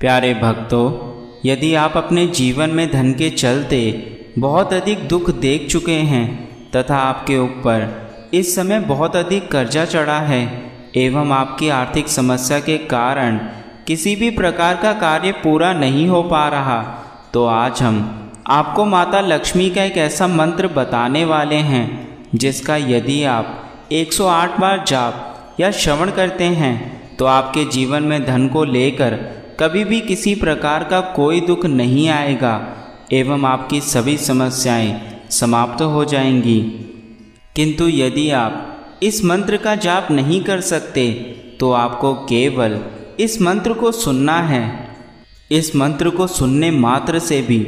प्यारे भक्तों, यदि आप अपने जीवन में धन के चलते बहुत अधिक दुख देख चुके हैं तथा आपके ऊपर इस समय बहुत अधिक कर्जा चढ़ा है एवं आपकी आर्थिक समस्या के कारण किसी भी प्रकार का कार्य पूरा नहीं हो पा रहा, तो आज हम आपको माता लक्ष्मी का एक ऐसा मंत्र बताने वाले हैं जिसका यदि आप 108 बार जाप या श्रवण करते हैं तो आपके जीवन में धन को लेकर कभी भी किसी प्रकार का कोई दुख नहीं आएगा एवं आपकी सभी समस्याएं समाप्त हो जाएंगी। किंतु यदि आप इस मंत्र का जाप नहीं कर सकते तो आपको केवल इस मंत्र को सुनना है। इस मंत्र को सुनने मात्र से भी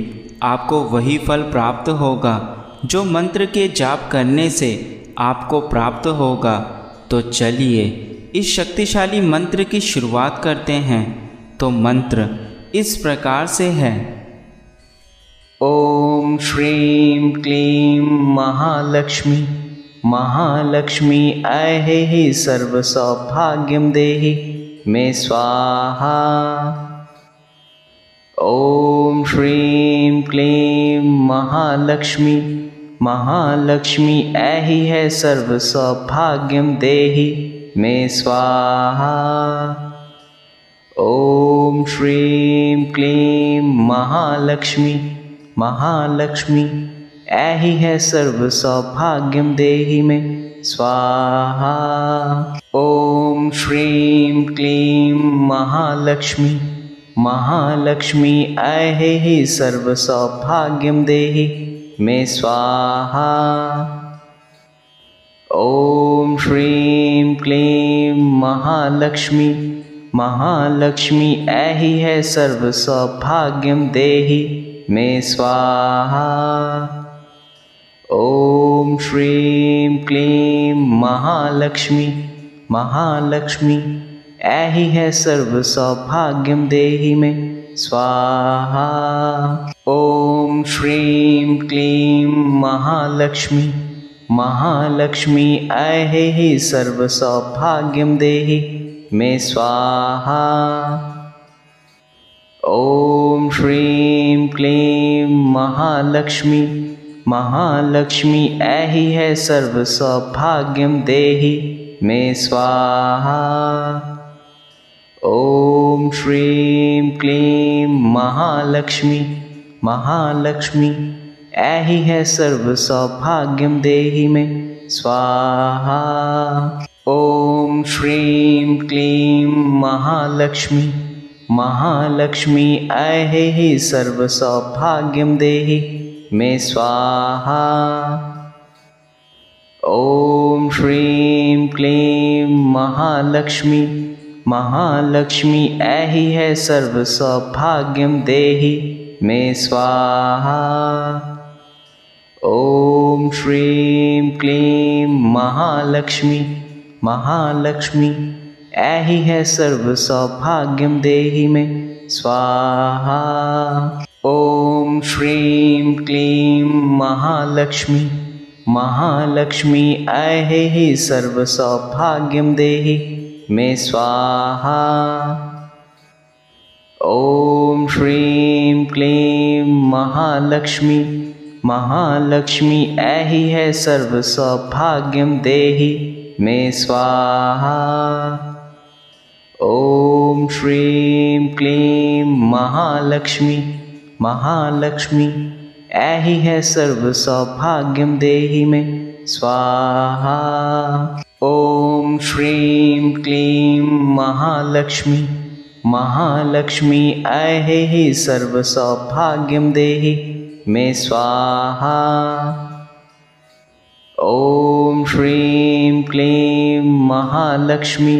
आपको वही फल प्राप्त होगा जो मंत्र के जाप करने से आपको प्राप्त होगा। तो चलिए इस शक्तिशाली मंत्र की शुरुआत करते हैं। तो मंत्र इस प्रकार से है। ओम श्रीं क्लीं महालक्ष्मी महालक्ष्मी ऐहि सर्व सौभाग्यं देहि मे स्वाहा। ओम श्रीं क्लीं महालक्ष्मी महालक्ष्मी ऐहि सर्व सौभाग्यं देहि मे स्वाहा। ओम श्रीं क्लीं महालक्ष्मी महालक्ष्मी ऐहि सर्व सौभाग्यं देहि मे स्वाहा। ओम श्रीं क्लीं महालक्ष्मी महालक्ष्मी ऐहि सर्व सौभाग्यं देहि मे स्वाहा। ओम श्रीं क्लीं महालक्ष्मी महालक्ष्मी ऐहि सर्व सौभाग्यं देहि मे स्वाहा। ओम श्रीं क्लीं महालक्ष्मी महालक्ष्मी ऐहि सर्व सौभाग्यं देहि मे स्वाहा। ओम श्रीं क्लीं महालक्ष्मी महालक्ष्मी ऐहि सर्व सौभाग्यं देहि मे स्वाहा। ओम श्रीं क्लीं महालक्ष्मी महालक्ष्मी ऐहि सर्व सौभाग्यं देहि मे स्वाहा। ओम श्रीं क्लीं महालक्ष्मी महालक्ष्मी ऐहि सर्व सौभाग्यं देहि मे स्वाहा। ओम श्रीं क्लीं महालक्ष्मी महालक्ष्मी ऐहि सर्व सौभाग्यं देहि मे स्वाहा। ओम श्रीं क्लीं महालक्ष्मी महालक्ष्मी ऐहि सर्व सौभाग्यं देहि मे स्वाहा। ओम श्रीं क्लीं महालक्ष्मी महालक्ष्मी ऐहि सर्व सौभाग्यं देहि मे स्वाहा। ओम श्रीं क्लीं महालक्ष्मी महालक्ष्मी ऐहि सर्व सौभाग्यं देहि मे स्वाहा। ओम श्रीं क्लीं महालक्ष्मी महालक्ष्मी ऐहि सर्व सौभाग्यं देहि मे स्वाहा। ओम श्रीं क्लीं महालक्ष्मी महालक्ष्मी ऐहि सर्व सौभाग्यं देहि मे स्वाहा। ओम श्रीं क्लीं महालक्ष्मी महालक्ष्मी ऐहि सर्व सौभाग्यं देहि मे स्वाहा। ओम श्रीं क्लीं महालक्ष्मी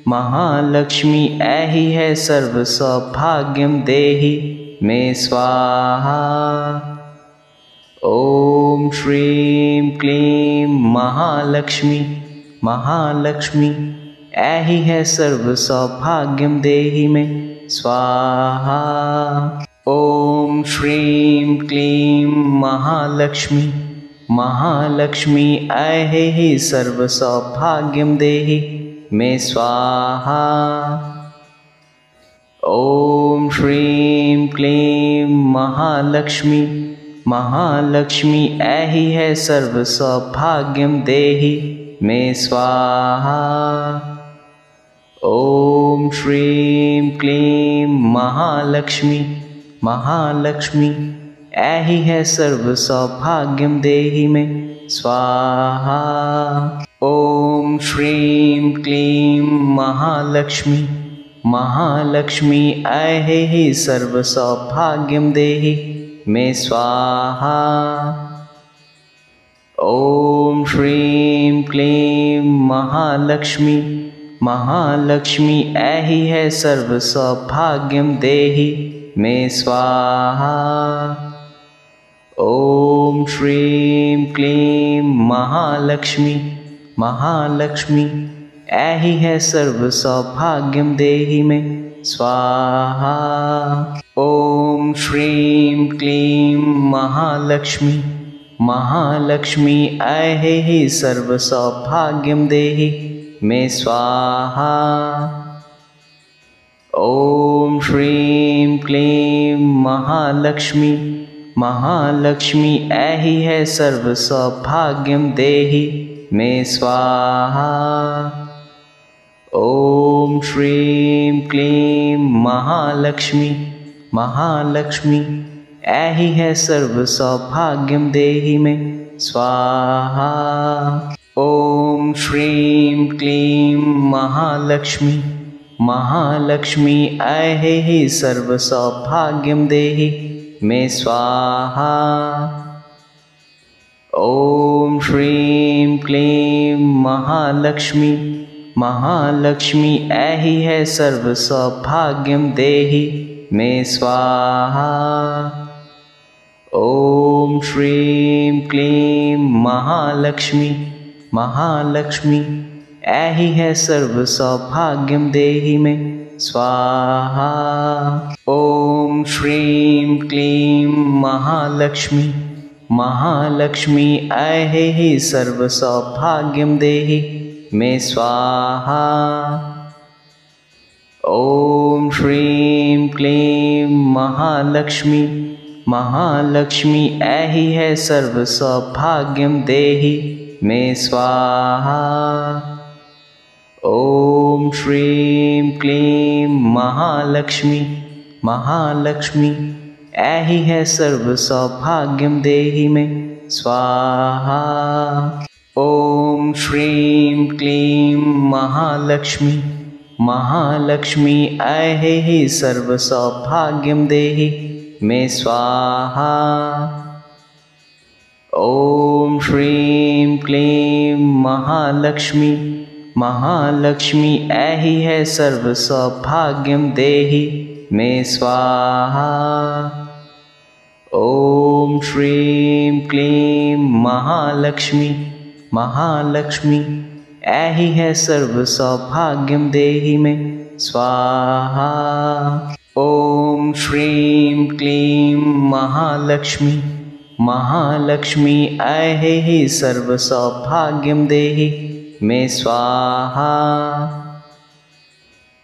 महालक्ष्मी ऐहि सर्व सौभाग्यं देहि मे स्वाहा। ओम श्रीं क्लीं महालक्ष्मी महालक्ष्मी ऐहि सर्व सौभाग्यं देहि मे स्वाहा। ओम श्रीं क्लीं महालक्ष्मी महालक्ष्मी ऐहि सर्व सौभाग्यं देहि मे स्वाहा। ॐ श्रीं क्लीं महालक्ष्मी महालक्ष्मी ऐहि है सर्व सौभाग्यम देहि मे स्वाहा। ॐ श्रीं क्लीं महालक्ष्मी महालक्ष्मी ऐहि है सर्व सौभाग्यम देहि मे स्वाहा। ॐ श्रीं क्लीं महालक्ष्मी महालक्ष्मी ऐहि सर्व सौभाग्यम देहि मे स्वाहा। ॐ श्रीं क्लीं महालक्ष्मी महालक्ष्मी ऐहि है सर्व सौभाग्यम देहि मे स्वाहा। ॐ श्रीं क्लीं महालक्ष्मी महालक्ष्मी ऐहि है सर्व सौभाग्यम देहि मे स्वाहा। ॐ श्रीं क्लीं महालक्ष्मी महालक्ष्मी ऐहि सर्व सौभाग्यम देहि मे स्वाहा। ॐ श्रीं क्लीं महालक्ष्मी महालक्ष्मी ऐहि है सर्व सौभाग्यम देहि मे स्वाहा। ॐ श्रीं क्लीं महालक्ष्मी महालक्ष्मी ऐहि है सर्व सौभाग्यम देहि मे स्वाहा। ॐ श्रीं क्लीं महालक्ष्मी महालक्ष्मी ऐहि सर्व सौभाग्यम देहि मे स्वाहा। ॐ श्रीं क्लीं महालक्ष्मी महालक्ष्मी ऐहि है सर्व सौभाग्यम देहि मे स्वाहा। ॐ श्रीं क्लीं महालक्ष्मी महालक्ष्मी ऐहि है सर्व सौभाग्यम देहि मे स्वाहा। ॐ श्रीं क्लीं महालक्ष्मी महालक्ष्मी ऐहि सर्व सौभाग्यम देहि मे स्वाहा। ॐ श्रीं क्लीं महालक्ष्मी महालक्ष्मी ऐहि है सर्व सौभाग्यम देहि मे स्वाहा। ॐ श्रीं क्लीं महालक्ष्मी महालक्ष्मी ऐहि है सर्व सौभाग्यम देहि मे स्वाहा। ॐ श्रीं क्लीं महालक्ष्मी महालक्ष्मी ऐहि सर्व सौभाग्यम देहि मे स्वाहा। ॐ श्रीं क्लीं महालक्ष्मी महालक्ष्मी ऐहि है सर्व सौभाग्यम देहि मे स्वाहा। ॐ श्रीं क्लीं महालक्ष्मी महालक्ष्मी ऐहि है सर्व सौभाग्यम देहि मे स्वाहा। ॐ श्रीं क्लीं महालक्ष्मी महालक्ष्मी ऐहि सर्व सौभाग्यम देहि मे स्वाहा।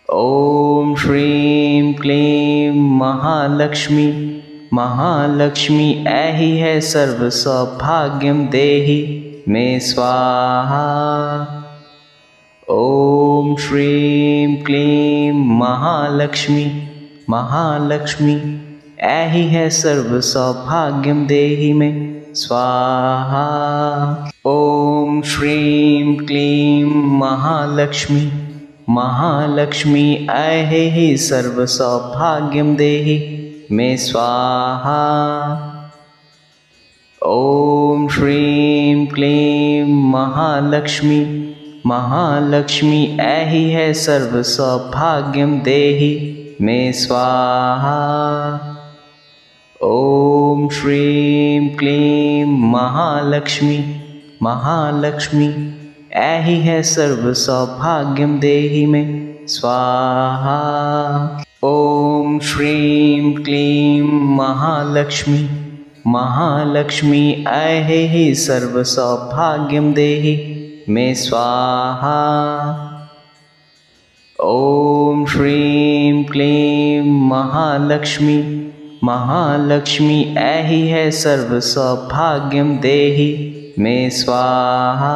ॐ श्रीं क्लीं महालक्ष्मी महालक्ष्मी ऐहि है सर्व सौभाग्यम देहि मे स्वाहा। ॐ श्रीं क्लीं महालक्ष्मी महालक्ष्मी ऐहि है सर्व सौभाग्यम देहि मे स्वाहा। ॐ श्रीं क्लीं महालक्ष्मी महालक्ष्मी ऐहि सर्व सौभाग्यम देहि मे स्वाहा। ॐ श्रीं क्लीं महालक्ष्मी महालक्ष्मी ऐहि है सर्व सौभाग्यम देहि मे स्वाहा। ॐ श्रीं क्लीं महालक्ष्मी महालक्ष्मी ऐहि है सर्व सौभाग्यम देहि मे स्वाहा। ॐ श्रीं क्लीं महालक्ष्मी महालक्ष्मी ऐहि सर्व सौभाग्यम देहि मे स्वाहा। ॐ श्रीं क्लीं महालक्ष्मी महालक्ष्मी ऐहि है सर्व सौभाग्यम देहि मे स्वाहा।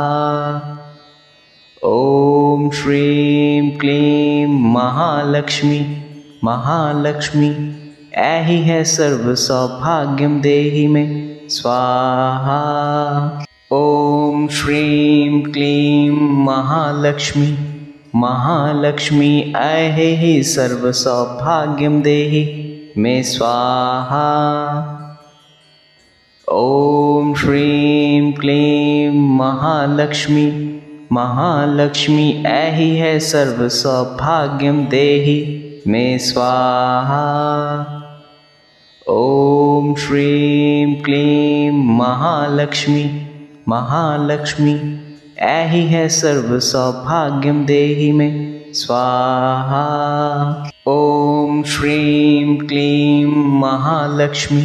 ओम श्रीं क्लीं महालक्ष्मी महालक्ष्मी ऐहि है सर्व सौभाग्यम देहि मे स्वाहा। ओम श्रीं क्लीं महालक्ष्मी महालक्ष्मी ऐहि सर्व सौभाग्यम देहि मे स्वाहा। ओम श्रीं क्लीं महालक्ष्मी महालक्ष्मी ऐहि है सर्व सौभाग्यम देहि मे स्वाहा। ओम श्रीं क्लीं महालक्ष्मी महालक्ष्मी ऐहि है सर्व सौभाग्यम देहि मे स्वाहा। ओम श्रीं क्लीं महालक्ष्मी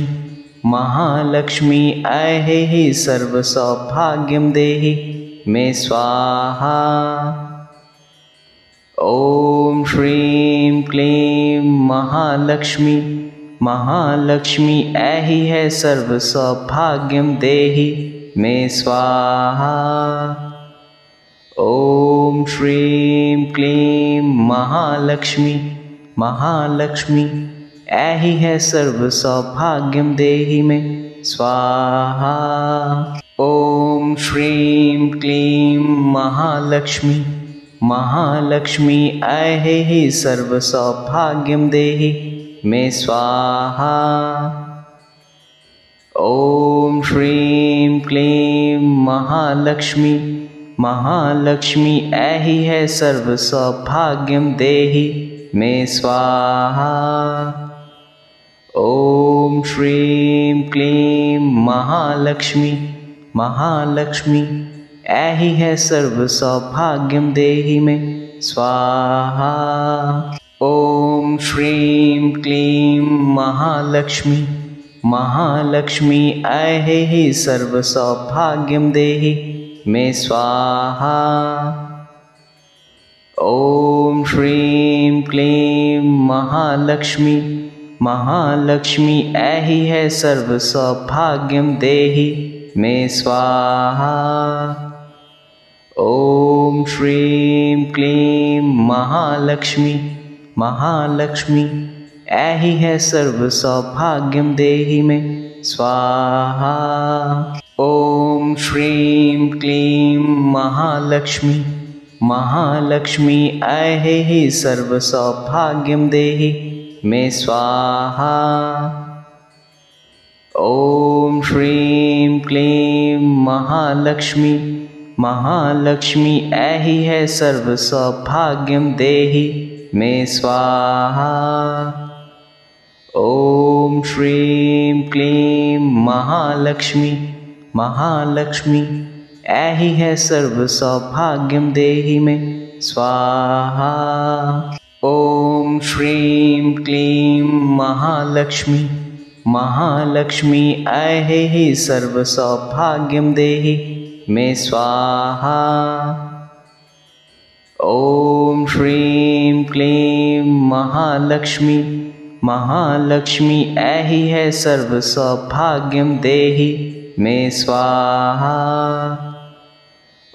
महालक्ष्मी ऐहि सर्व सौभाग्यम देहि मे स्वाहा। ओम श्रीं क्लीं महालक्ष्मी महालक्ष्मी ऐहि है सर्व सौभाग्यम देहि मे स्वाहा। ओम श्रीं क्लीं महालक्ष्मी महालक्ष्मी ऐहि है सर्व सौभाग्यम देहि मे स्वाहा। ओम श्रीं क्लीं महालक्ष्मी महालक्ष्मी ऐहि सर्व सौभाग्यम देहि मे स्वाहा। ओम श्रीं क्लीं महालक्ष्मी महालक्ष्मी ऐहि है सर्व सौभाग्यम देहि मे स्वाहा। ओम श्रीं क्लीं महालक्ष्मी महालक्ष्मी ऐहि है सर्व सौभाग्यम देहि मे स्वाहा। ओम श्रीं क्लीं महालक्ष्मी महालक्ष्मी ऐहि सर्व सौभाग्यम देहि मे स्वाहा। ओम श्रीं क्लीं महालक्ष्मी महालक्ष्मी ऐहि है सर्व सौभाग्यम देहि मे स्वाहा। ओम श्रीं क्लीं महालक्ष्मी महालक्ष्मी ऐहि है सर्व सौभाग्यम देहि मे स्वाहा। ओम श्रीं क्लीं महालक्ष्मी महालक्ष्मी ऐहि सर्व सौभाग्यम देहि मे स्वाहा। ओम श्रीं क्लीं महालक्ष्मी महालक्ष्मी ऐहि है सर्व सौभाग्यम देहि मे स्वाहा। ओम श्रीं क्लीं महालक्ष्मी महालक्ष्मी ऐहि है सर्व सौभाग्यम देहि मे स्वाहा। ओम श्रीं क्लीं महालक्ष्मी महालक्ष्मी ऐहि सर्व सौभाग्यम देहि मे स्वाहा। ओम श्रीं क्लीं महालक्ष्मी महालक्ष्मी ऐहि है सर्व सौभाग्यम देहि मे स्वाहा।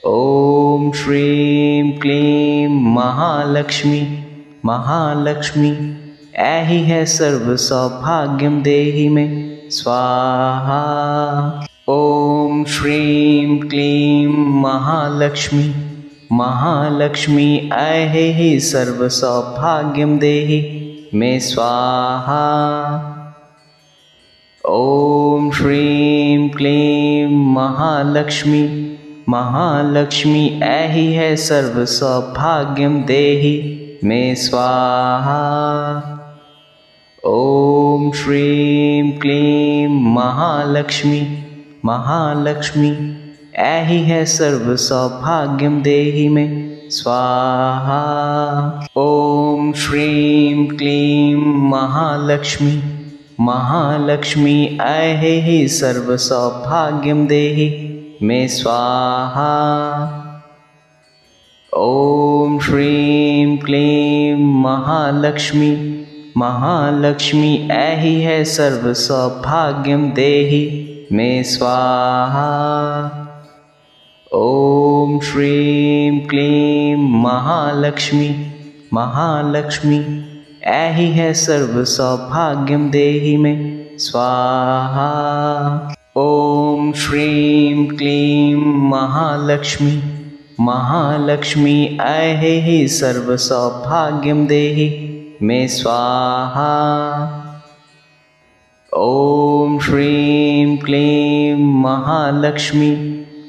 ओम श्रीं क्लीं महालक्ष्मी महालक्ष्मी ऐहि है सर्व सौभाग्यम देहि मे स्वाहा। ओम श्रीं क्लीं महालक्ष्मी महालक्ष्मी ऐहि सर्व सौभाग्यम देहि मे स्वाहा। ओम श्रीं क्लीं महालक्ष्मी महालक्ष्मी ऐहि है सर्व सौभाग्यम देहि मे स्वाहा। ओम श्रीं क्लीं महालक्ष्मी महालक्ष्मी ऐहि है सर्व सौभाग्यम देहि मे स्वाहा। ओम श्रीं क्लीं महालक्ष्मी महालक्ष्मी ऐहि सर्व सौभाग्यम देहि मे स्वाहा। ओम श्रीं क्लीं महालक्ष्मी महालक्ष्मी ऐहि है सर्व सौभाग्यम देहि मे स्वाहा। ओम श्रीं क्लीं महालक्ष्मी महालक्ष्मी ऐहि है सर्व सौभाग्यम देहि मे स्वाहा। ओम श्रीं क्लीं महालक्ष्मी महालक्ष्मी ऐहि सर्व सौभाग्यम देहि मे स्वाहा। ओम श्रीं क्लीं महालक्ष्मी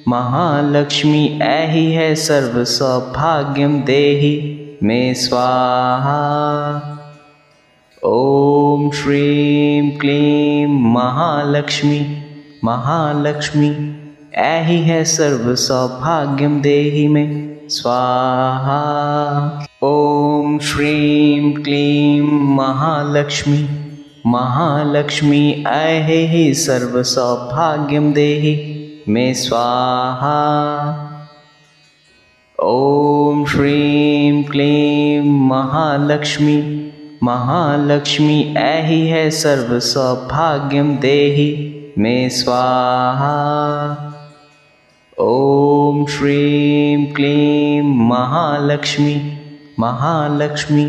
महालक्ष्मी ऐहि है सर्व सौभाग्यम देहि मे स्वाहा। ओम श्रीं क्लीं महालक्ष्मी महालक्ष्मी ऐहि है सर्व सौभाग्यम देहि मे स्वाहा। ओम श्रीं क्लीं महालक्ष्मी महालक्ष्मी ऐहि सर्व सौभाग्यम देहि मे स्वाहा। ओम श्रीं क्लीं महालक्ष्मी महालक्ष्मी ऐहि है सर्व सौभाग्यम देहि मे स्वाहा। ओम श्रीं क्लीं महालक्ष्मी महालक्ष्मी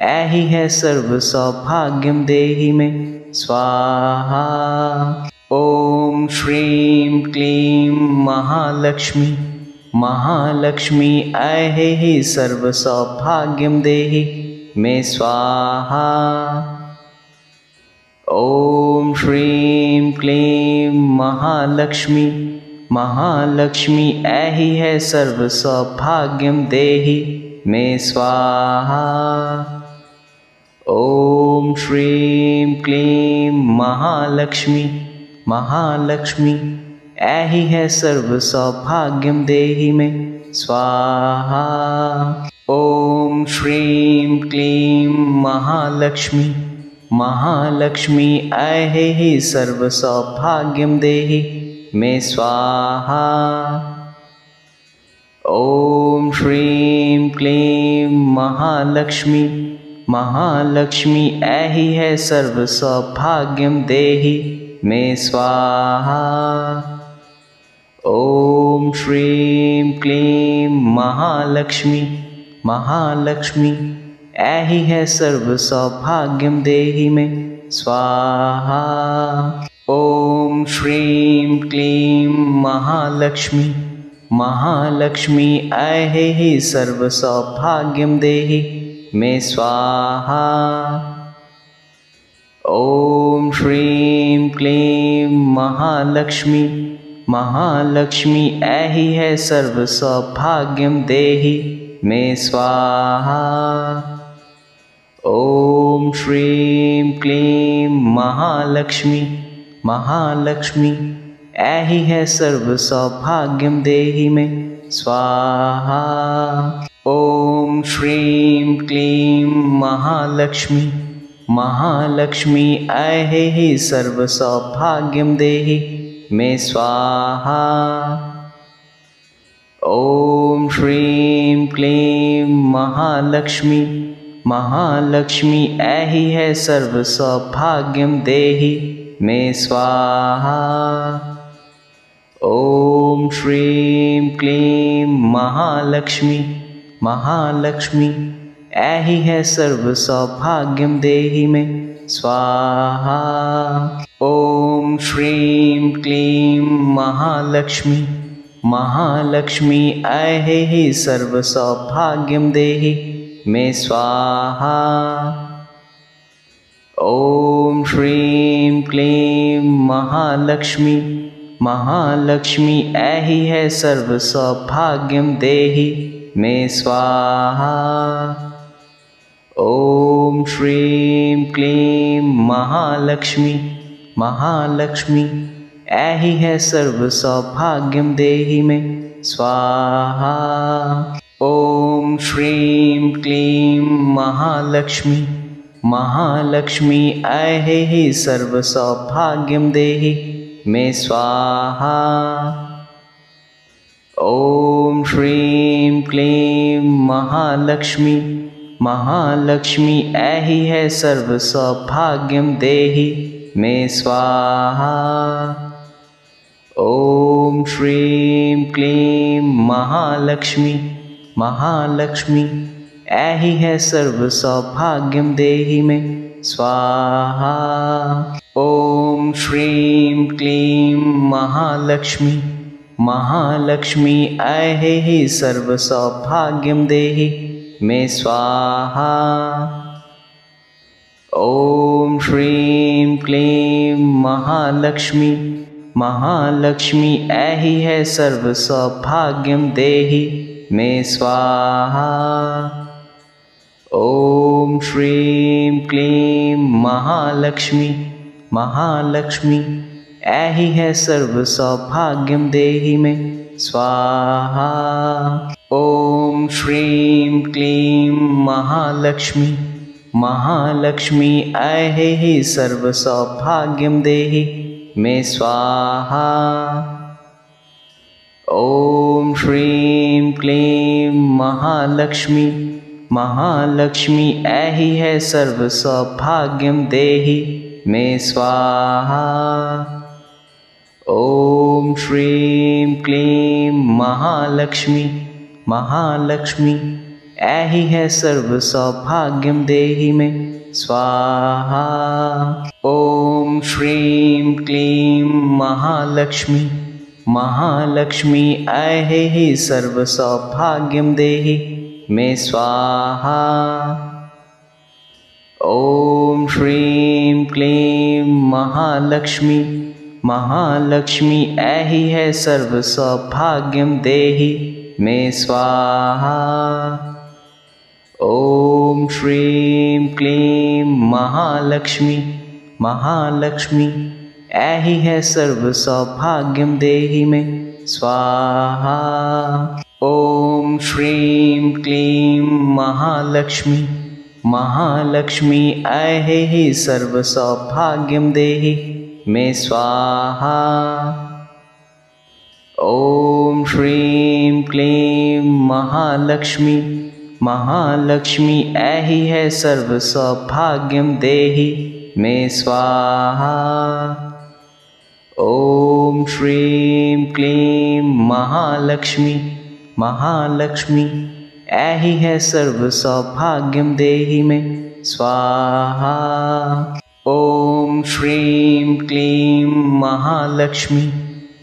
ऐहि है सर्व सौभाग्यम देहि मे स्वाहा। ओम श्रीं क्लीं महालक्ष्मी महालक्ष्मी ऐहि सर्व सौभाग्यम देहि मे स्वाहा। ओम श्रीं क्लीं महालक्ष्मी महालक्ष्मी ऐहि है सर्व सौभाग्यम देहि मे स्वाहा। ओम श्रीं क्लीं महालक्ष्मी महालक्ष्मी ऐहि है सर्व सौभाग्यम देहि मे स्वाहा। ओम श्रीं क्लीं महालक्ष्मी महालक्ष्मी ऐहि सर्व सौभाग्यम देहि मे स्वाहा। ओम श्रीं क्लीं महालक्ष्मी महालक्ष्मी ऐहि है सर्व सौभाग्यम देहि मे स्वाहा। ओम श्रीं क्लीं महालक्ष्मी महालक्ष्मी ऐहि है सर्व सौभाग्यम देहि मे स्वाहा। ओम श्रीं क्लीं महालक्ष्मी महालक्ष्मी ऐहि सर्व सौभाग्यम देहि मे स्वाहा। ओम श्रीं क्लीं महालक्ष्मी महालक्ष्मी ऐहि है सर्व सौभाग्यम देहि मे स्वाहा। ओम श्रीं क्लीं महालक्ष्मी महालक्ष्मी ऐहि है सर्व सौभाग्यम देहि मे स्वाहा। ओम श्रीं क्लीं महालक्ष्मी महालक्ष्मी ऐहि सर्व सौभाग्यम देहि मे स्वाहा। ओम श्रीं क्लीं महालक्ष्मी महालक्ष्मी ऐहि है सर्व सौभाग्यम देहि मे स्वाहा। ओम श्रीं क्लीं महालक्ष्मी महालक्ष्मी ऐहि है सर्व सौभाग्यम देहि मे स्वाहा। ओम श्रीं क्लीं महालक्ष्मी महालक्ष्मी ऐहि सर्व सौभाग्यम देहि मे स्वाहा। ओम श्रीं क्लीं महालक्ष्मी महालक्ष्मी ऐहि है सर्व सौभाग्यम देहि मे स्वाहा। ओम श्रीं क्लीं महालक्ष्मी महालक्ष्मी ऐहि है सर्व सौभाग्यम देहि मे स्वाहा। ओम श्रीं क्लीं महालक्ष्मी महालक्ष्मी ऐहि सर्व सौभाग्यम देहि मे स्वाहा। ओम श्रीं क्लीं महालक्ष्मी महालक्ष्मी ऐहि है सर्व सौभाग्यम देहि मे स्वाहा। ओम श्रीं क्लीं महालक्ष्मी महालक्ष्मी ऐहि है सर्व सौभाग्यम देहि मे स्वाहा। ओम श्रीं क्लीं महालक्ष्मी महालक्ष्मी ऐहि सर्व सौभाग्यम देहि मे स्वाहा। ओम श्रीं क्लीं महालक्ष्मी महालक्ष्मी ऐहि है सर्व सौभाग्यम देहि मे स्वाहा। ओम श्रीं क्लीं महालक्ष्मी महालक्ष्मी ऐहि है सर्व सौभाग्यम देहि मे स्वाहा। ओम श्रीं क्लीं महालक्ष्मी महालक्ष्मी ऐहि सर्व सौभाग्यम देहि मे स्वाहा। ओम श्रीं क्लीं महालक्ष्मी महालक्ष्मी ऐहि है सर्व सौभाग्यम देहि मे स्वाहा। ओम श्रीं क्लीं महालक्ष्मी महालक्ष्मी ऐहि है सर्व सौभाग्यम देहि मे स्वाहा। ओम श्रीं क्लीं महालक्ष्मी महालक्ष्मी ऐहि सर्व सौभाग्यम देहि मे स्वाहा। ओम श्रीं क्लीं महालक्ष्मी महालक्ष्मी ऐहि है सर्व सौभाग्यम देहि मे स्वाहा। ओम श्रीं क्लीं महालक्ष्मी महालक्ष्मी ऐहि है सर्व सौभाग्यम देहि मे स्वाहा। ओम श्रीं क्लीं महालक्ष्मी महालक्ष्मी ऐहि सर्व सौभाग्यम देहि मे स्वाहा। ओम श्रीं क्लीं महालक्ष्मी महालक्ष्मी ऐहि है सर्व सौभाग्यम देहि मे स्वाहा। ओम श्रीं क्लीं महालक्ष्मी महालक्ष्मी ऐहि है सर्व सौभाग्यम देहि मे स्वाहा। ओम श्रीं क्लीं महालक्ष्मी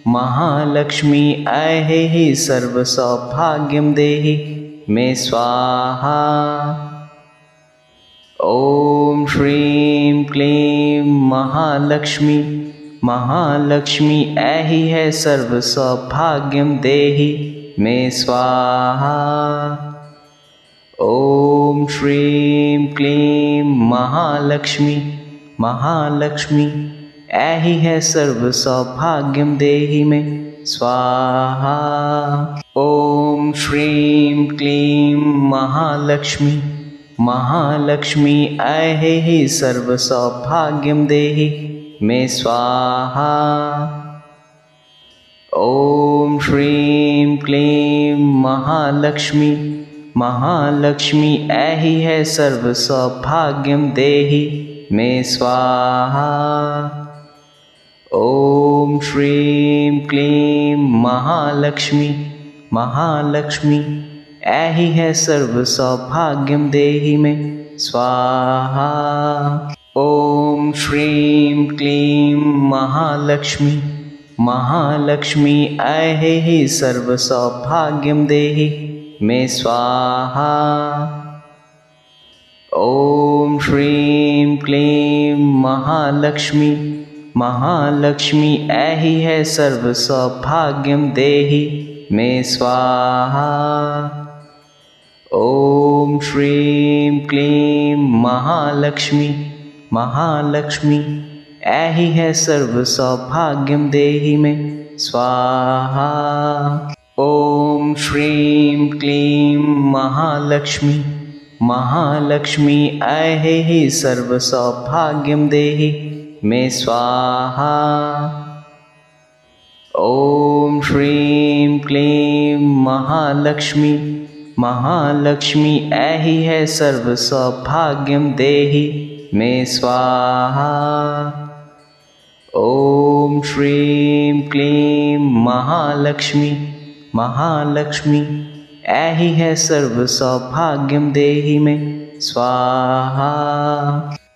महालक्ष्मी ऐहि सर्व सौभाग्यम देहि मे स्वाहा। ओम श्रीं क्लीं महालक्ष्मी महालक्ष्मी ऐहि है सर्व सौभाग्यम देहि मे स्वाहा। ओम श्रीं क्लीं महालक्ष्मी महालक्ष्मी ऐहि है सर्व सौभाग्यम देहि मे स्वाहा। ओम श्रीं क्लीं महालक्ष्मी महालक्ष्मी ऐहि सर्व सौभाग्यम देहि मे स्वाहा। ओम श्रीं क्लीं महालक्ष्मी महालक्ष्मी ऐहि है सर्व सौभाग्यम देहि मे स्वाहा। ओम श्रीं क्लीं महालक्ष्मी महालक्ष्मी ऐहि है सर्व सौभाग्यम देहि मे स्वाहा। ओम श्रीं क्लीं महालक्ष्मी महालक्ष्मी ऐहि सर्व सौभाग्यम देहि मे स्वाहा। ओम श्रीं क्लीं महालक्ष्मी महालक्ष्मी ऐहि है सर्व सौभाग्यम देहि मे स्वाहा। ओम श्रीं क्लीं महालक्ष्मी महालक्ष्मी ऐहि है सर्व सौभाग्यम देहि मे स्वाहा। ओम श्रीं क्लीं महालक्ष्मी महालक्ष्मी ऐहि सर्व सौभाग्यम देहि मे स्वाहा। ओम श्रीं क्लीं महालक्ष्मी महालक्ष्मी ऐहि है सर्व सौभाग्यम देहि मे स्वाहा। ओम श्रीं क्लीं महालक्ष्मी महालक्ष्मी ऐहि है सर्व सौभाग्यम देहि मे स्वाहा।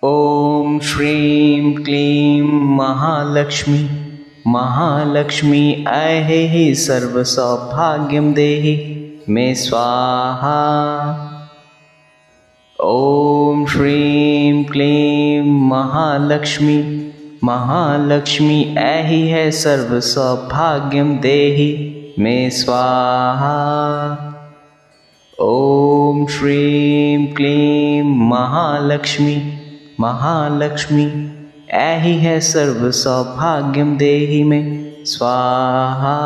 ओम श्रीं क्लीं महालक्ष्मी महालक्ष्मी ऐहि सर्व सौभाग्यम देहि मे स्वाहा। ओम श्रीं क्लीं महालक्ष्मी महालक्ष्मी ऐहि है सर्व सौभाग्यम देहि मे स्वाहा। ओम श्रीं क्लीं महालक्ष्मी महालक्ष्मी ऐहि है सर्व सौभाग्यम देहि मे स्वाहा।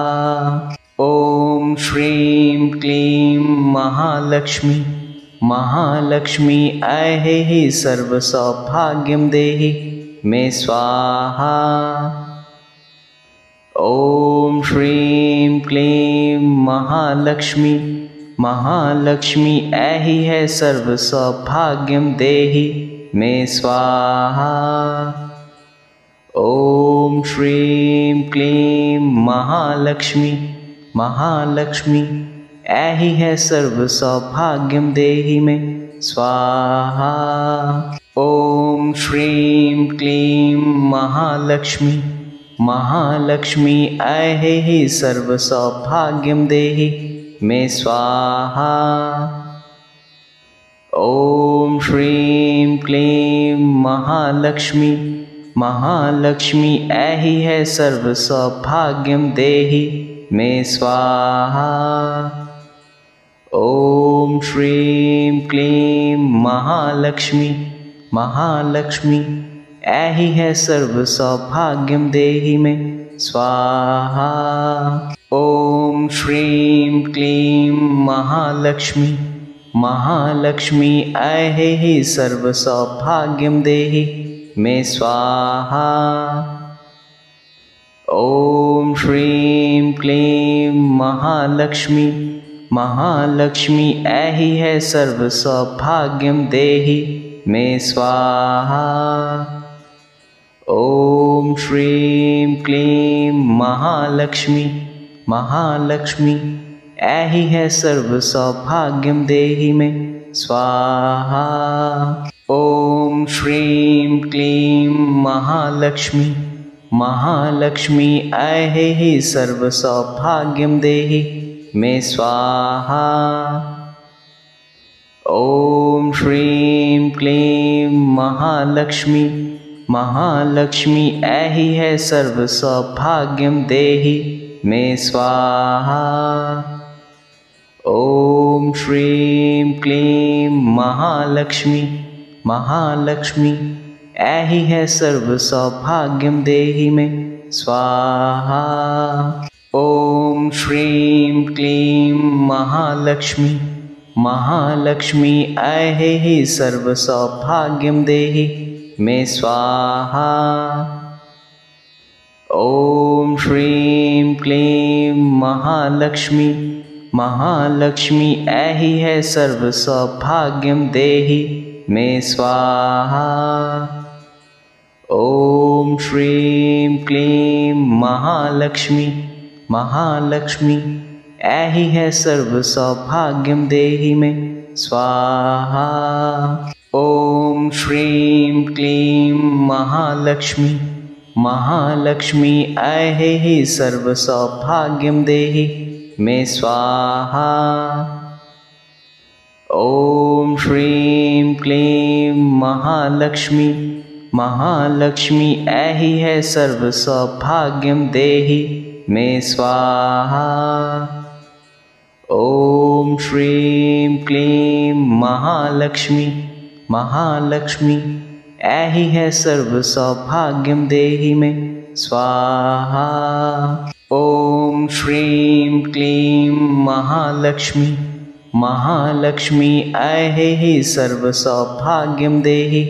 ओम श्रीं क्लीं महालक्ष्मी महालक्ष्मी ऐहि सर्व सौभाग्यम देहि मे स्वाहा। ओम श्रीं क्लीं महालक्ष्मी महालक्ष्मी ऐहि है सर्व सौभाग्यम देहि मे स्वाहा। ओम श्रीं क्लीं महालक्ष्मी महालक्ष्मी ऐहि है सर्व सौभाग्यम देहि मे स्वाहा। ओम श्रीं क्लीं महालक्ष्मी महालक्ष्मी ऐहि सर्व सौभाग्यम देहि मे स्वाहा। ओम श्रीं क्लीं महालक्ष्मी महालक्ष्मी ऐहि है सर्व सौभाग्यम देहि मे स्वाहा। ओम श्रीं क्लीं महालक्ष्मी महालक्ष्मी ऐहि है सर्व सौभाग्यम देहि मे स्वाहा। ओम श्रीं क्लीं महालक्ष्मी महालक्ष्मी ऐहि सर्व सौभाग्यम देहि मे स्वाहा। ओम श्रीं क्लीं महालक्ष्मी महालक्ष्मी ऐहि है सर्व सौभाग्यम देहि मे स्वाहा। ओम श्रीं क्लीं महालक्ष्मी महालक्ष्मी ऐहि है सर्व सौभाग्यम देहि मे स्वाहा। ओम श्रीं क्लीं महालक्ष्मी महालक्ष्मी ऐहि सर्व सौभाग्यम देहि मे स्वाहा। ओम श्रीं क्लीं महालक्ष्मी महालक्ष्मी ऐहि है सर्व सौभाग्यम देहि मे स्वाहा। ओम श्रीं क्लीं महालक्ष्मी महालक्ष्मी ऐहि है सर्व सौभाग्यम देहि मे स्वाहा। ओम श्रीं क्लीं महालक्ष्मी महालक्ष्मी ऐहि सर्व सौभाग्यम देहि मे स्वाहा। ओम श्रीं क्लीं महालक्ष्मी महालक्ष्मी ऐहि है सर्व सौभाग्यम देहि मे स्वाहा। ओम श्रीं क्लीं महालक्ष्मी महालक्ष्मी ऐहि है सर्व सौभाग्यम देहि मे स्वाहा। ओम श्रीं क्लीं महालक्ष्मी महालक्ष्मी ऐहि सर्व सौभाग्यम देहि मे स्वाहा। ओम श्रीं क्लीं महालक्ष्मी महालक्ष्मी ऐहि है सर्व सौभाग्यम देहि मे स्वाहा। ओम श्रीं क्लीं महालक्ष्मी महालक्ष्मी ऐहि है सर्व सौभाग्यम देहि मे स्वाहा। ओम श्रीं क्लीं महालक्ष्मी महालक्ष्मी ऐहि सर्व सौभाग्यम देहि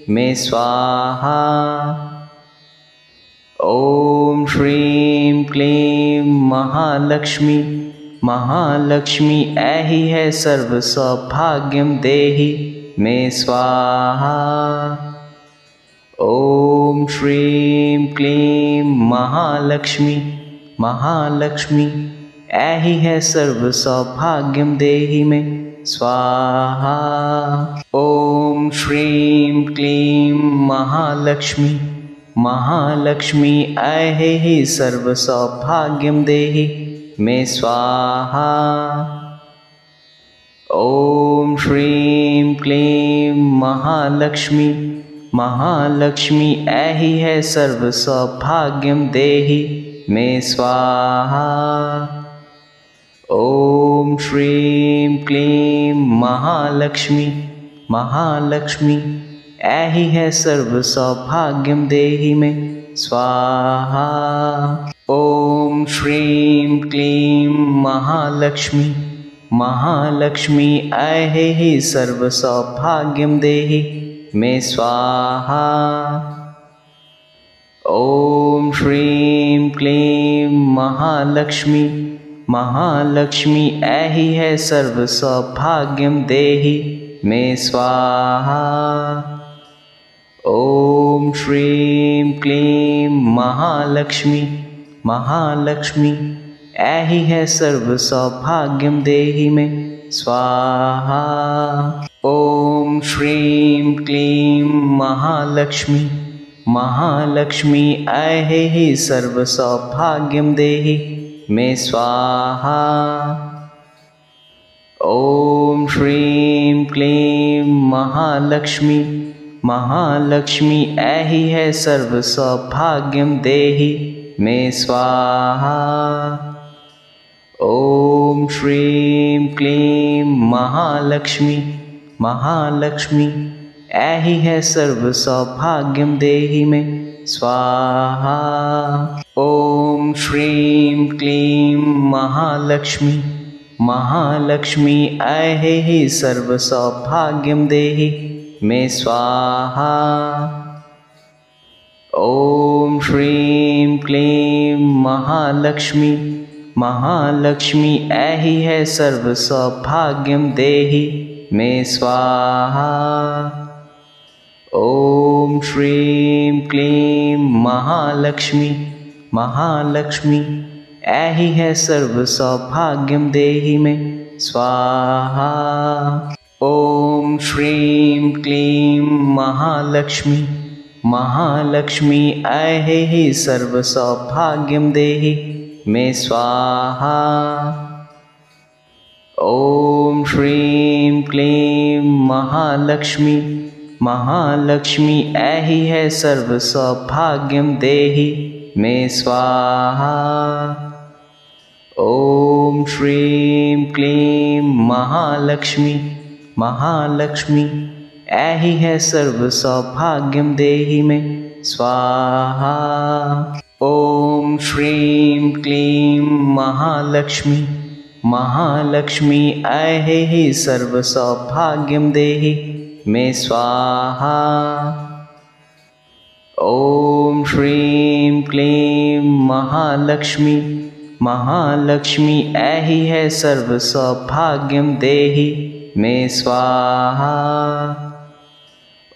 मे स्वाहा। ओम श्रीं क्लीं महालक्ष्मी महालक्ष्मी ऐहि है सर्व सौभाग्यम देहि मे स्वाहा। ओम श्रीं क्लीं महालक्ष्मी महालक्ष्मी ऐहि है सर्व सौभाग्यम देहि मे स्वाहा। ओम श्रीं क्लीं महालक्ष्मी महालक्ष्मी ऐहि सर्व सौभाग्यम देहि मे स्वाहा। ओम श्रीं क्लीं महालक्ष्मी महालक्ष्मी ऐहि है सर्व सौभाग्यम देहि मे स्वाहा। ओम श्रीं क्लीं महालक्ष्मी महालक्ष्मी ऐहि है सर्व सौभाग्यम देहि मे स्वाहा। ओम श्रीं क्लीं महालक्ष्मी महालक्ष्मी ऐहि सर्व सौभाग्यम देहि मे स्वाहा। ओम श्रीं क्लीं महालक्ष्मी महालक्ष्मी ऐहि है सर्व सौभाग्यम देहि मे स्वाहा। ओम श्रीं क्लीं महालक्ष्मी महालक्ष्मी ऐहि है सर्व सौभाग्यम देहि मे स्वाहा। ओम श्रीं क्लीं महालक्ष्मी महालक्ष्मी ऐहि सर्व सौभाग्यम देहि मे स्वाहा। ओम श्रीं क्लीं महालक्ष्मी महालक्ष्मी ऐहि है सर्व सौभाग्यम देहि मे स्वाहा। ओम श्रीं क्लीं महालक्ष्मी महालक्ष्मी ऐहि है सर्व सौभाग्यम देहि मे स्वाहा। ओम श्रीं क्लीं महालक्ष्मी महालक्ष्मी ऐहि सर्व सौभाग्यम देहि मे स्वाहा। ओम श्रीं क्लीं महालक्ष्मी महालक्ष्मी ऐहि है सर्व सौभाग्यम देहि मे स्वाहा। ओम श्रीं क्लीं महालक्ष्मी महालक्ष्मी ऐहि है सर्व सौभाग्यम देहि मे स्वाहा। ओम श्रीं क्लीं महालक्ष्मी महालक्ष्मी ऐहि सर्व सौभाग्यम देहि मे स्वाहा। ओम श्रीं क्लीं महालक्ष्मी महालक्ष्मी ऐहि है सर्व सौभाग्यम देहि मे स्वाहा। ओम श्रीं क्लीं महालक्ष्मी महालक्ष्मी ऐहि है सर्व सौभाग्यम देहि मे स्वाहा। ओम श्रीं क्लीं महालक्ष्मी महालक्ष्मी ऐहि सर्व सौभाग्यम देहि मे स्वाहा। ओम श्रीं क्लीं महालक्ष्मी महालक्ष्मी ऐहि है सर्व सौभाग्यम देहि मे स्वाहा।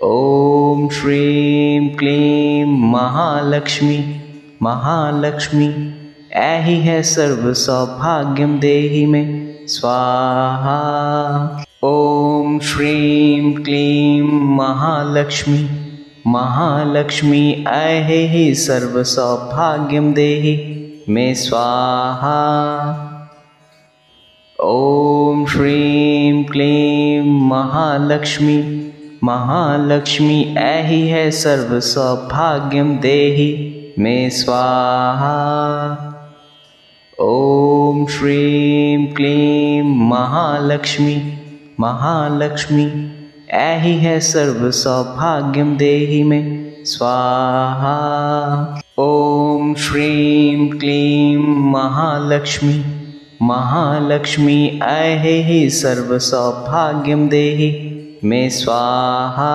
ओम श्रीं क्लीं महालक्ष्मी महालक्ष्मी ऐहि है सर्व सौभाग्यम देहि मे स्वाहा। ओम श्रीं क्लीं महालक्ष्मी महालक्ष्मी ऐहि सर्व सौभाग्यम देहि मे स्वाहा। ओम श्रीं क्लीं महालक्ष्मी महालक्ष्मी ऐहि है सर्व सौभाग्यम देहि मे स्वाहा। ओम श्रीं क्लीं महालक्ष्मी महालक्ष्मी ऐहि है सर्व सौभाग्यम देहि मे स्वाहा। ओम श्रीं क्लीं महालक्ष्मी महालक्ष्मी ऐहि सर्व सौभाग्यम देहि मे स्वाहा।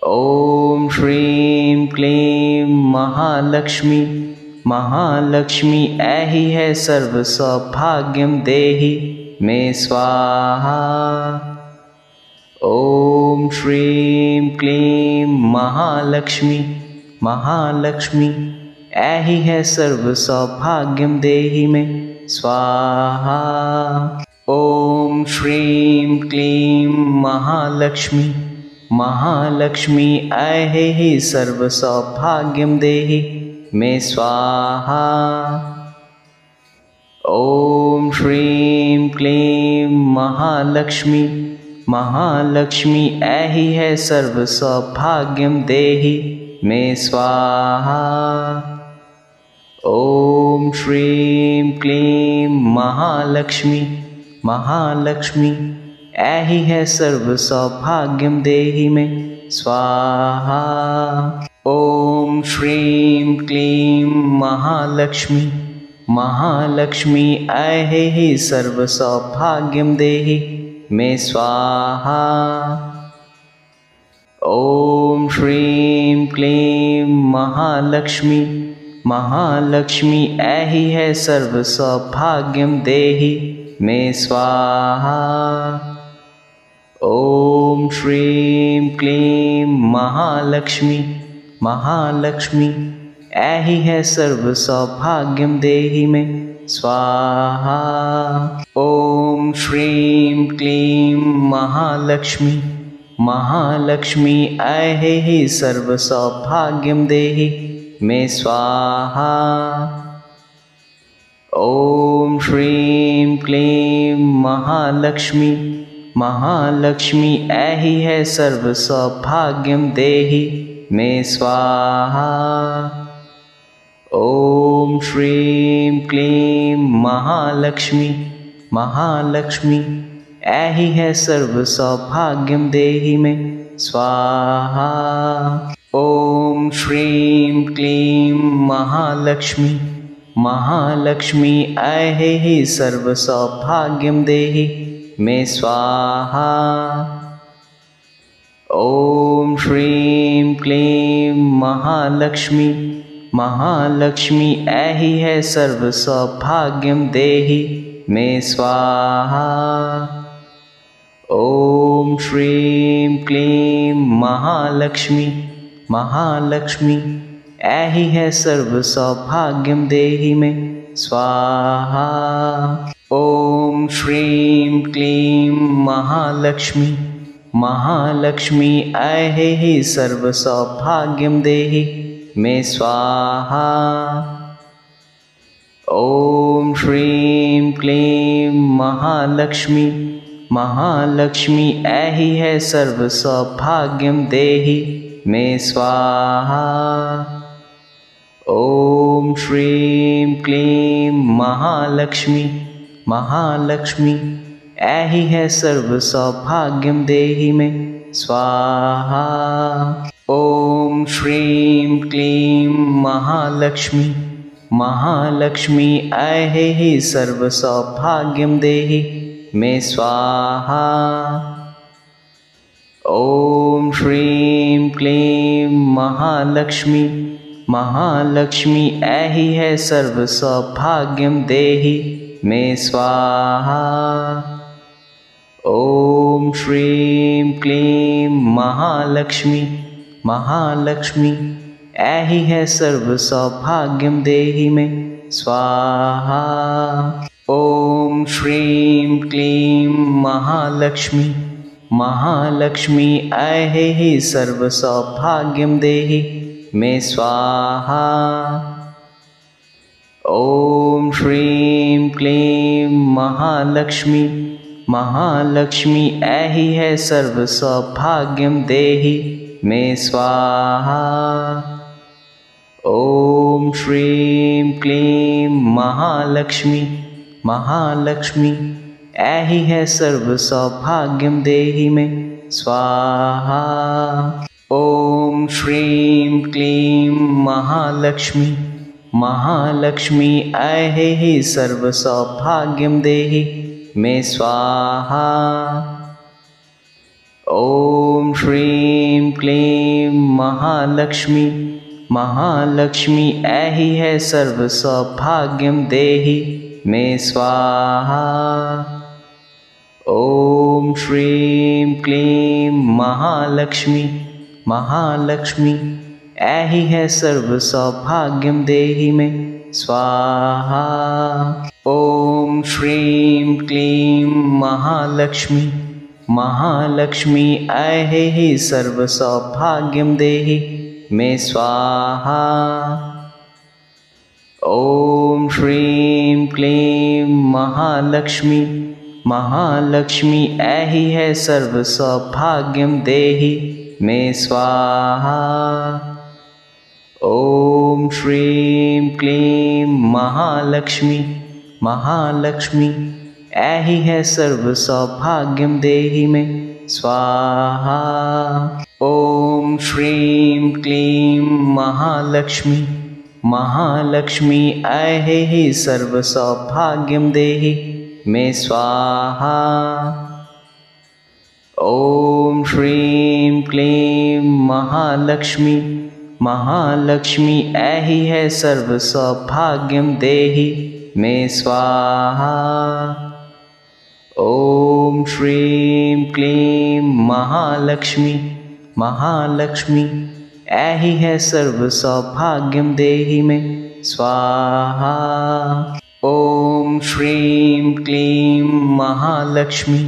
ओम श्रीं क्लीं महालक्ष्मी महालक्ष्मी ऐहि है सर्व सौभाग्यम देहि मे स्वाहा। ओम श्रीं क्लीं महालक्ष्मी महालक्ष्मी ऐहि है सर्व सौभाग्यम देहि मे स्वाहा। ओम श्रीं क्लीं महालक्ष्मी महालक्ष्मी ऐहि सर्व सौभाग्यम देहि मे स्वाहा। ओम श्रीं क्लीं महालक्ष्मी महालक्ष्मी ऐहि है सर्व सौभाग्यम देहि मे स्वाहा। ओम श्रीं क्लीं महालक्ष्मी महालक्ष्मी ऐहि है सर्व सौभाग्यम देहि मे स्वाहा। ओम श्रीं क्लीं महालक्ष्मी महालक्ष्मी ऐहि सर्व सौभाग्यम देहि मे स्वाहा। ओम श्रीं क्लीं महालक्ष्मी महालक्ष्मी ऐहि है सर्व सौभाग्यम देहि मे स्वाहा। ओम श्रीं क्लीं महालक्ष्मी महालक्ष्मी ऐहि है सर्व सौभाग्यम देहि मे स्वाहा। ओम श्रीं क्लीं महालक्ष्मी महालक्ष्मी ऐहि सर्व सौभाग्यम देहि मे स्वाहा। ओम श्रीं क्लीं महालक्ष्मी महालक्ष्मी ऐहि है सर्व सौभाग्यम देहि मे स्वाहा। ओम श्रीं क्लीं महालक्ष्मी महालक्ष्मी ऐहि है सर्व सौभाग्यम देहि मे स्वाहा। ओम श्रीं क्लीं महालक्ष्मी महालक्ष्मी ऐहि सर्व सौभाग्यम देहि मे स्वाहा। ओम श्रीं क्लीं महालक्ष्मी महालक्ष्मी ऐहि है सर्व सौभाग्यम देहि मे स्वाहा। ओम श्रीं क्लीं महालक्ष्मी महालक्ष्मी ऐहि है सर्व सौभाग्यम देहि मे स्वाहा। ओम श्रीं क्लीं महालक्ष्मी महालक्ष्मी ऐहि सर्व सौभाग्यम देहि मे स्वाहा। ओम श्रीं क्लीं महालक्ष्मी महालक्ष्मी ऐहि है सर्व सौभाग्यम देहि मे स्वाहा। ओम श्रीं क्लीं महालक्ष्मी महालक्ष्मी ऐहि है सर्व सौभाग्यम देहि मे स्वाहा। ओम श्रीं क्लीं महालक्ष्मी महालक्ष्मी ऐहि सर्व सौभाग्यम देहि मे स्वाहा। ओम श्रीं क्लीं महालक्ष्मी महालक्ष्मी ऐहि है सर्व सौभाग्यम देहि मे स्वाहा। ओम श्रीं क्लीं महालक्ष्मी महालक्ष्मी ऐहि है सर्व सौभाग्यम देहि मे स्वाहा। ओम श्रीं क्लीं महालक्ष्मी महालक्ष्मी ऐहि सर्व सौभाग्यम देहि मे स्वाहा। ओम श्रीं क्लीं महालक्ष्मी महालक्ष्मी ऐहि है सर्व सौभाग्यम देहि मे स्वाहा। ओम श्रीं क्लीं महालक्ष्मी महालक्ष्मी ऐहि है सर्व सौभाग्यम देहि मे स्वाहा। ओम श्रीं क्लीं महालक्ष्मी महालक्ष्मी ऐहि सर्व सौभाग्यम देहि मे स्वाहा। ओम श्रीं क्लीं महालक्ष्मी महालक्ष्मी ऐहि है सर्व सौभाग्यम देहि मे स्वाहा। ओम श्रीं क्लीं महालक्ष्मी महालक्ष्मी ऐहि है सर्व सौभाग्यम देहि मे स्वाहा। ओम श्रीं क्लीं महालक्ष्मी महालक्ष्मी ऐहि सर्व सौभाग्यम देहि मे स्वाहा। ओम श्रीं क्लीं महालक्ष्मी महालक्ष्मी ऐहि है सर्व सौभाग्यम देहि मे स्वाहा। ओम श्रीं क्लीं महालक्ष्मी महालक्ष्मी ऐहि है सर्व सौभाग्यम देहि मे स्वाहा। ओम श्रीं क्लीं महालक्ष्मी महालक्ष्मी ऐहि सर्व सौभाग्यम देहि मे स्वाहा। ओम श्रीं क्लीं महालक्ष्मी महालक्ष्मी ऐहि है सर्व सौभाग्यम देहि मे स्वाहा। ओम श्रीं क्लीं महालक्ष्मी महालक्ष्मी ऐहि है सर्व सौभाग्यम देहि मे स्वाहा। ओम श्रीं क्लीं महालक्ष्मी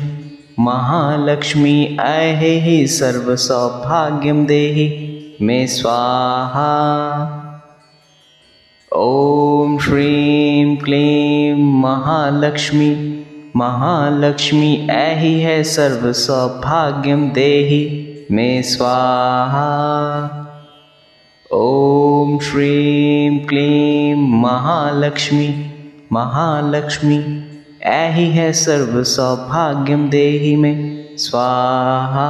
महालक्ष्मी ऐहि सर्व सौभाग्यम देहि मे स्वाहा। ओम श्रीं क्लीं महालक्ष्मी महालक्ष्मी ऐहि है सर्व सौभाग्यम देहि मे स्वाहा। ओम श्रीं क्लीं महालक्ष्मी महालक्ष्मी ऐहि है सर्व सौभाग्यम देहि मे स्वाहा।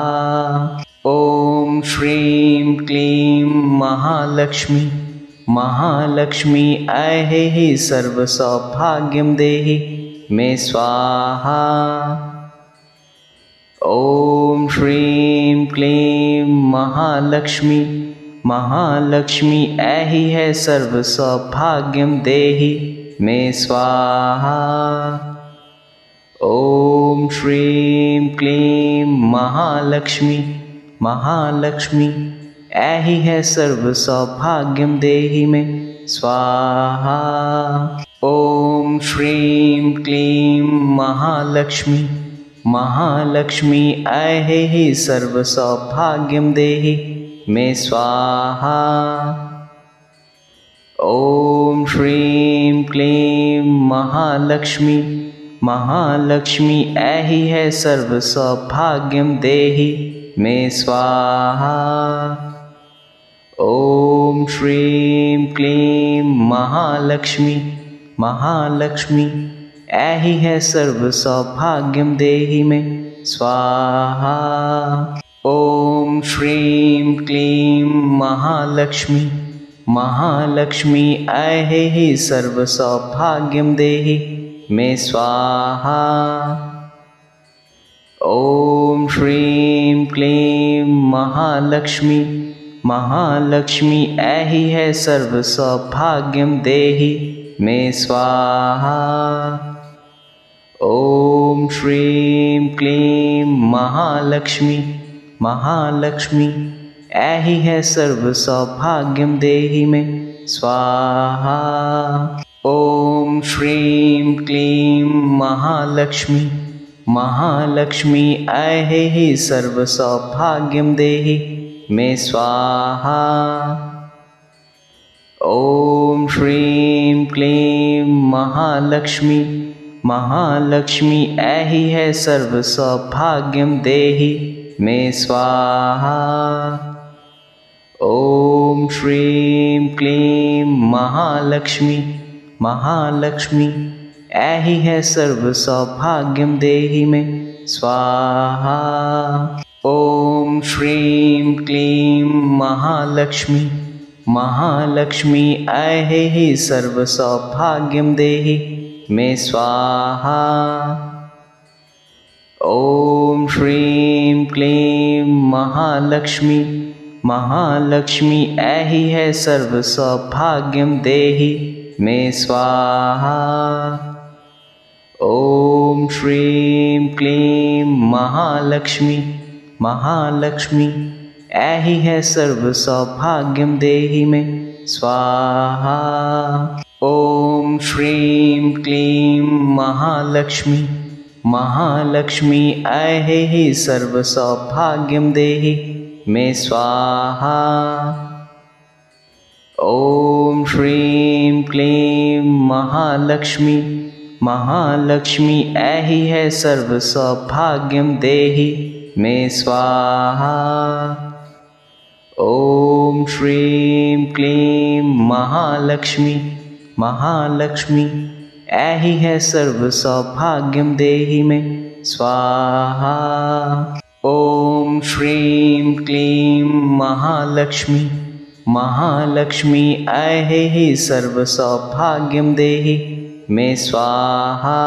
ओम श्रीं क्लीं महालक्ष्मी महालक्ष्मी ऐहि सर्व सौभाग्यम देहि मे स्वाहा। ओम श्रीं क्लीं महालक्ष्मी महालक्ष्मी ऐहि है सर्व सौभाग्यम देहि मे स्वाहा। ओम श्रीं क्लीं महालक्ष्मी महालक्ष्मी ऐहि है सर्व सौभाग्यम देहि मे स्वाहा। ओम श्रीं क्लीं महालक्ष्मी महालक्ष्मी ऐहि सर्व सौभाग्यम देहि मे स्वाहा। ओम श्रीं क्लीं महालक्ष्मी महालक्ष्मी ऐहि है सर्व सौभाग्यम देहि मे स्वाहा। ओम श्रीं क्लीं महालक्ष्मी महालक्ष्मी ऐहि है सर्व सौभाग्यम देहि मे स्वाहा। ओम श्रीं क्लीं महालक्ष्मी महालक्ष्मी ऐहि सर्व सौभाग्यम देहि मे स्वाहा। ओम श्रीं क्लीं महालक्ष्मी महालक्ष्मी ऐहि है सर्व सौभाग्यम देहि मे स्वाहा। ओम श्रीं क्लीं महालक्ष्मी महालक्ष्मी ऐहि है सर्व सौभाग्यम देहि मे स्वाहा। ओम श्रीं क्लीं महालक्ष्मी महालक्ष्मी ऐहि सर्व सौभाग्यम देहि मे स्वाहा। ओम श्रीं क्लीं महालक्ष्मी महालक्ष्मी ऐहि है सर्व सौभाग्यम देहि मे स्वाहा। ओम श्रीं क्लीं महालक्ष्मी महालक्ष्मी ऐहि है सर्व सौभाग्यम देहि मे स्वाहा। ओम श्रीं क्लीं महालक्ष्मी महालक्ष्मी ऐहि सर्व सौभाग्यम देहि मे स्वाहा। ओम श्रीं क्लीं महालक्ष्मी महालक्ष्मी ऐहि है सर्व सौभाग्यम देहि मे स्वाहा। ओम श्रीं क्लीं महालक्ष्मी महालक्ष्मी ऐहि है सर्व सौभाग्यम देहि मे स्वाहा। ओम श्रीं क्लीं महालक्ष्मी महालक्ष्मी ऐहि सर्व सौभाग्यम देहि मे स्वाहा। ओम श्रीं क्लीं महालक्ष्मी महालक्ष्मी ऐहि है सर्व सौभाग्यम देहि मे स्वाहा। ओम श्रीं क्लीं महालक्ष्मी महालक्ष्मी ऐहि है सर्व सौभाग्यम देहि मे स्वाहा। ओम श्रीं क्लीं महालक्ष्मी महालक्ष्मी ऐहि सर्व सौभाग्यम देहि मे स्वाहा।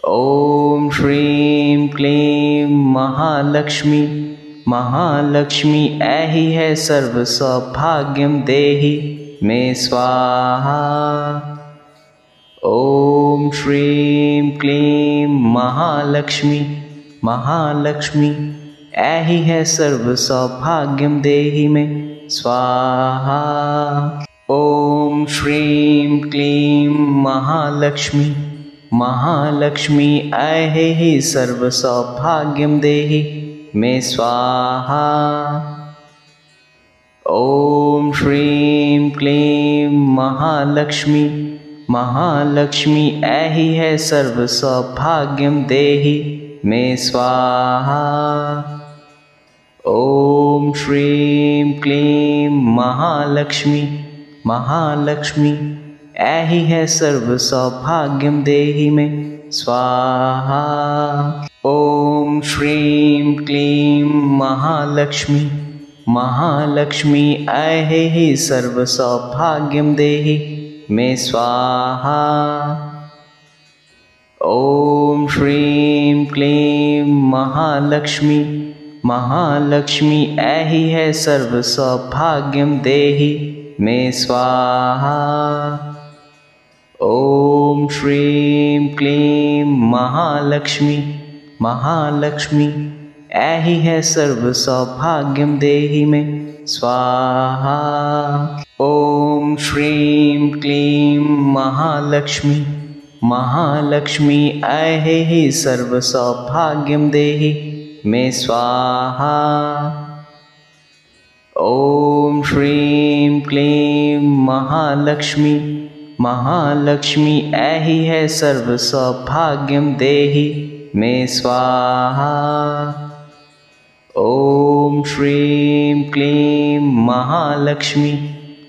ओम श्रीं क्लीं महालक्ष्मी महालक्ष्मी ऐहि है सर्व सौभाग्यम देहि मे स्वाहा। ओम श्रीं क्लीं महालक्ष्मी महालक्ष्मी ऐहि है सर्व सौभाग्यम देहि मे स्वाहा। ओम श्रीं क्लीं महालक्ष्मी महालक्ष्मी ऐहि सर्व सौभाग्यम देहि मे स्वाहा। ओम श्रीं क्लीं महालक्ष्मी महालक्ष्मी ऐहि है सर्व सौभाग्यम देहि मे स्वाहा। ओम श्रीं क्लीं महालक्ष्मी महालक्ष्मी ऐहि है सर्व सौभाग्यम देहि मे स्वाहा। ओम श्रीं क्लीं महालक्ष्मी महालक्ष्मी ऐहि सर्व सौभाग्यम देहि मे स्वाहा। ओम श्रीं क्लीं महालक्ष्मी महालक्ष्मी ऐहि है सर्व सौभाग्यम देहि मे स्वाहा। ओम श्रीं क्लीं महालक्ष्मी महालक्ष्मी ऐहि है सर्व सौभाग्यम देहि मे स्वाहा। ओम श्रीं क्लीं महालक्ष्मी महालक्ष्मी ऐहि सर्व सौभाग्यम देहि मे स्वाहा। ओम श्रीं क्लीं महालक्ष्मी महालक्ष्मी ऐहि है सर्व सौभाग्यम देहि मे स्वाहा। ओम श्रीं क्लीं महालक्ष्मी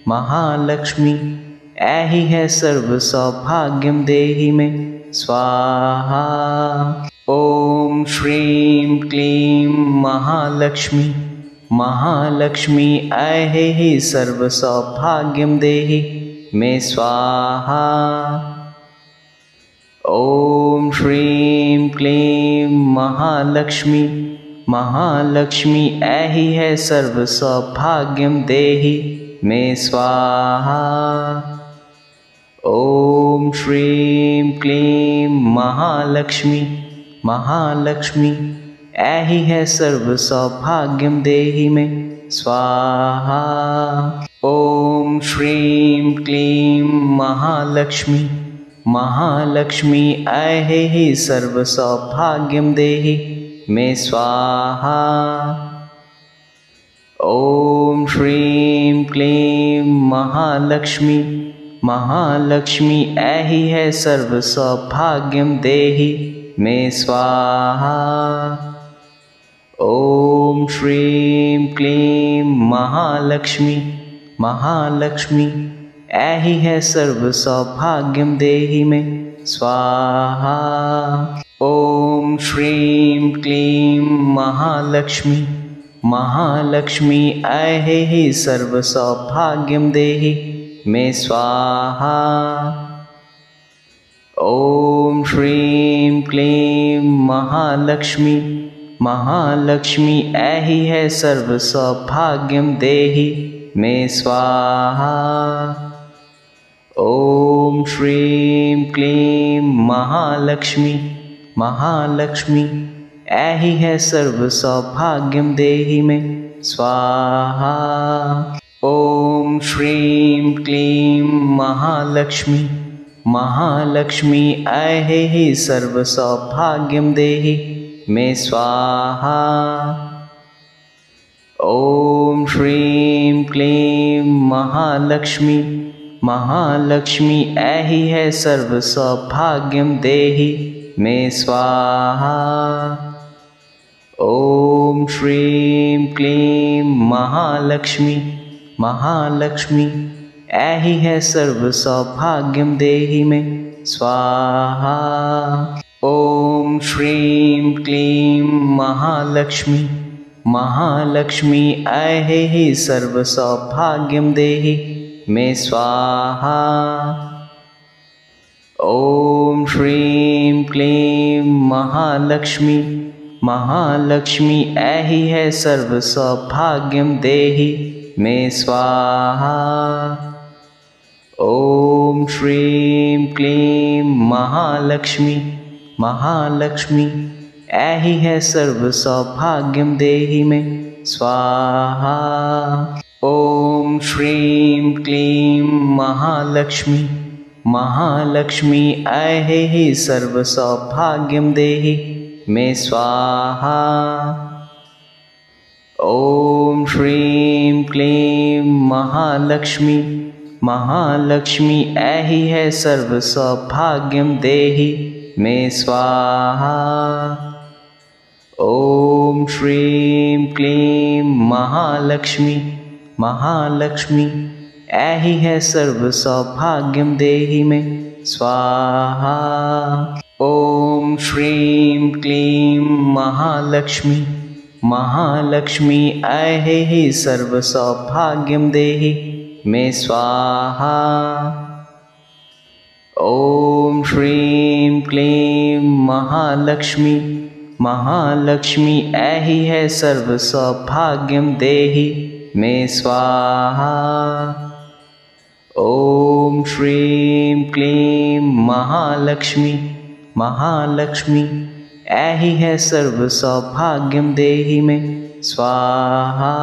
महालक्ष्मी ऐहि है सर्व सौभाग्यम देहि मे स्वाहा। ओम श्रीं क्लीं महालक्ष्मी महालक्ष्मी ऐहि सर्व सौभाग्यम देहि मे स्वाहा। ओम श्रीं क्लीं महालक्ष्मी महालक्ष्मी ऐहि है सर्व सौभाग्यम देहि मे स्वाहा। ओम श्रीं क्लीं महालक्ष्मी महालक्ष्मी ऐहि है सर्व सौभाग्यम देहि मे स्वाहा। ओम श्रीं क्लीं महालक्ष्मी महालक्ष्मी ऐहि सर्व सौभाग्यम देहि मे स्वाहा। ओम श्रीं क्लीं महालक्ष्मी महालक्ष्मी ऐहि है सर्व सौभाग्यम देहि मे स्वाहा। ओम श्रीं क्लीं महालक्ष्मी महालक्ष्मी ऐहि है सर्व सौभाग्यम देहि मे स्वाहा। ओम श्रीं क्लीं महालक्ष्मी महालक्ष्मी ऐहि सर्व सौभाग्यम देहि मे स्वाहा। ओम श्रीं क्लीं महालक्ष्मी महालक्ष्मी ऐहि है सर्व सौभाग्यम देहि मे स्वाहा। ओम श्रीं क्लीं महालक्ष्मी महालक्ष्मी ऐहि है सर्व सौभाग्यम देहि मे स्वाहा। ओम श्रीं क्लीं महालक्ष्मी महालक्ष्मी ऐहि सर्व सौभाग्यम देहि मे स्वाहा। ओम श्रीं क्लीं महालक्ष्मी महालक्ष्मी ऐहि है सर्व सौभाग्यम देहि मे स्वाहा। ओम श्रीं क्लीं महालक्ष्मी महालक्ष्मी ऐहि है सर्व सौभाग्यम देहि मे स्वाहा। ओम श्रीं क्लीं महालक्ष्मी महालक्ष्मी ऐहि सर्व सौभाग्यम देहि मे स्वाहा। ओम श्रीं क्लीं महालक्ष्मी महालक्ष्मी ऐहि है सर्व सौभाग्यम देहि मे स्वाहा। ओम श्रीं क्लीं महालक्ष्मी महालक्ष्मी ऐहि है सर्व सौभाग्यम देहि मे स्वाहा। ओम श्रीं क्लीं महालक्ष्मी महालक्ष्मी ऐहि सर्व सौभाग्यम देहि मे स्वाहा। ओम श्रीं क्लीं महालक्ष्मी महालक्ष्मी ऐहि है सर्व सौभाग्यम देहि मे स्वाहा। ओम श्रीं क्लीं महालक्ष्मी महालक्ष्मी ऐहि है सर्व सौभाग्यम देहि मे स्वाहा। ओम श्रीं क्लीं महालक्ष्मी महालक्ष्मी ऐहि सर्व सौभाग्यम देहि मे स्वाहा। ओम श्रीं क्लीं महालक्ष्मी महालक्ष्मी ऐहि है सर्व सौभाग्यम देहि मे स्वाहा। ओम श्रीं क्लीं महालक्ष्मी महालक्ष्मी ऐहि है सर्व सौभाग्यम देहि मे स्वाहा।